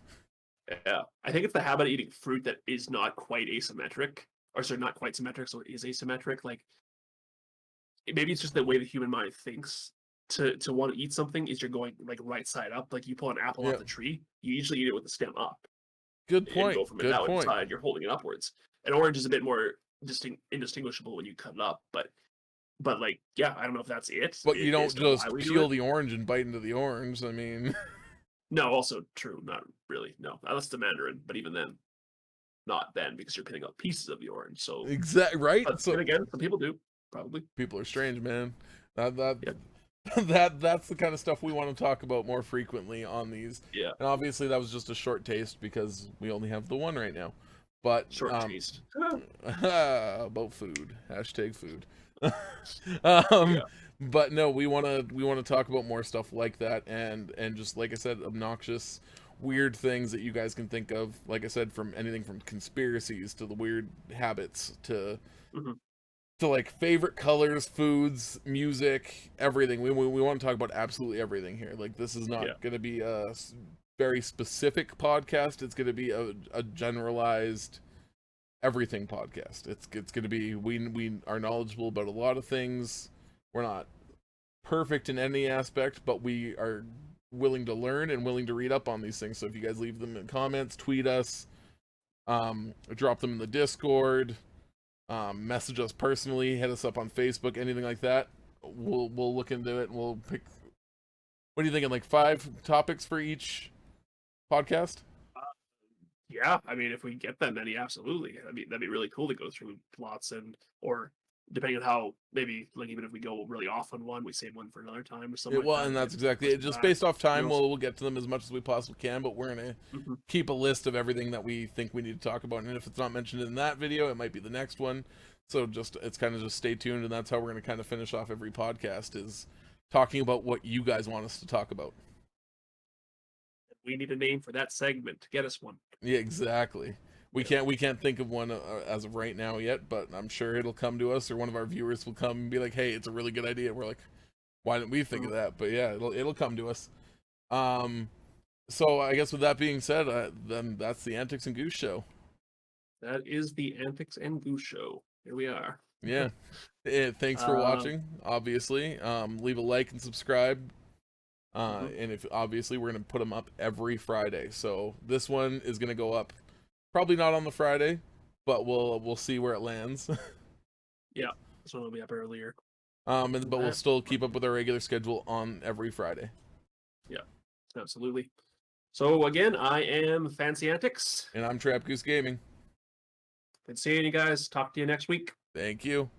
Yeah, I think it's the habit of eating fruit that is not quite asymmetric, or sorry, not quite symmetric, so it is asymmetric. Like maybe it's just the way the human mind thinks to want to eat something is you're going like right side up. Like you pull an apple Yeah. off the tree, you usually eat it with the stem up Good and point. go from it Good that point. side. You're holding it upwards. An orange is a bit more indistinguishable when you cut it up, but like yeah, I don't know if that's it. But you don't As to why just we do peel it. the orange and bite into the orange. I mean, No, also true. Not really. No, unless the mandarin, but even then, not then because you're peeling out pieces of the orange. So, exactly right. but So then again, some people do probably. people are strange, man. That Yep. that's the kind of stuff we want to talk about more frequently on these. Yeah. And obviously that was just a short taste because we only have the one right now. But Short taste. about food. Hashtag food. Yeah. But no, we wanna talk about more stuff like that and just like I said, obnoxious, weird things that you guys can think of. Like I said, from anything from conspiracies to the weird habits to Mhm. like favorite colors, foods, music, everything. We want to talk about absolutely everything here. Like this is not Yeah. going to be a very specific podcast. It's going to be a generalized everything podcast. It's going to be we are knowledgeable about a lot of things. We're not perfect in any aspect, but we are willing to learn and willing to read up on these things. So if you guys leave them in comments, tweet us, drop them in the Discord, message us personally, hit us up on Facebook, anything like that. We'll look into it and we'll pick. What are you thinking? Like 5 topics for each podcast? Yeah. I mean, if we get that many, absolutely. That'd be really cool to go through lots or depending on how maybe like even if we go really off on one, we save one for another time or something Well, like that. and that's Maybe exactly it. listen Just back. based off time, Feels- we'll get to them as much as we possibly can. But we're gonna Mhm. keep a list of everything that we think we need to talk about, and if it's not mentioned in that video, it might be the next one. So it's kind of just stay tuned, and that's how we're gonna kind of finish off every podcast is talking about what you guys want us to talk about. We need a name for that segment to get us one. Yeah, exactly. We can't think of one as of right now yet, but I'm sure it'll come to us, or one of our viewers will come and be like, "Hey, it's a really good idea." And we're like, "Why didn't we think of that?" But yeah, it'll come to us. So I guess with that being said, then that's the Antics and Goose Show. That is the Antics and Goose Show. Here we are. Yeah. Thanks for watching. Obviously, leave a like and subscribe. And if obviously we're gonna put them up every Friday. So this one is gonna go up, probably not on the Friday, but we'll see where it lands. Yeah, this one will be up earlier. But we'll still keep up with our regular schedule on every Friday. Yeah, absolutely. So again, I am Fancy Antics. And I'm Trap Goose Gaming. Good seeing you guys. Talk to you next week. Thank you.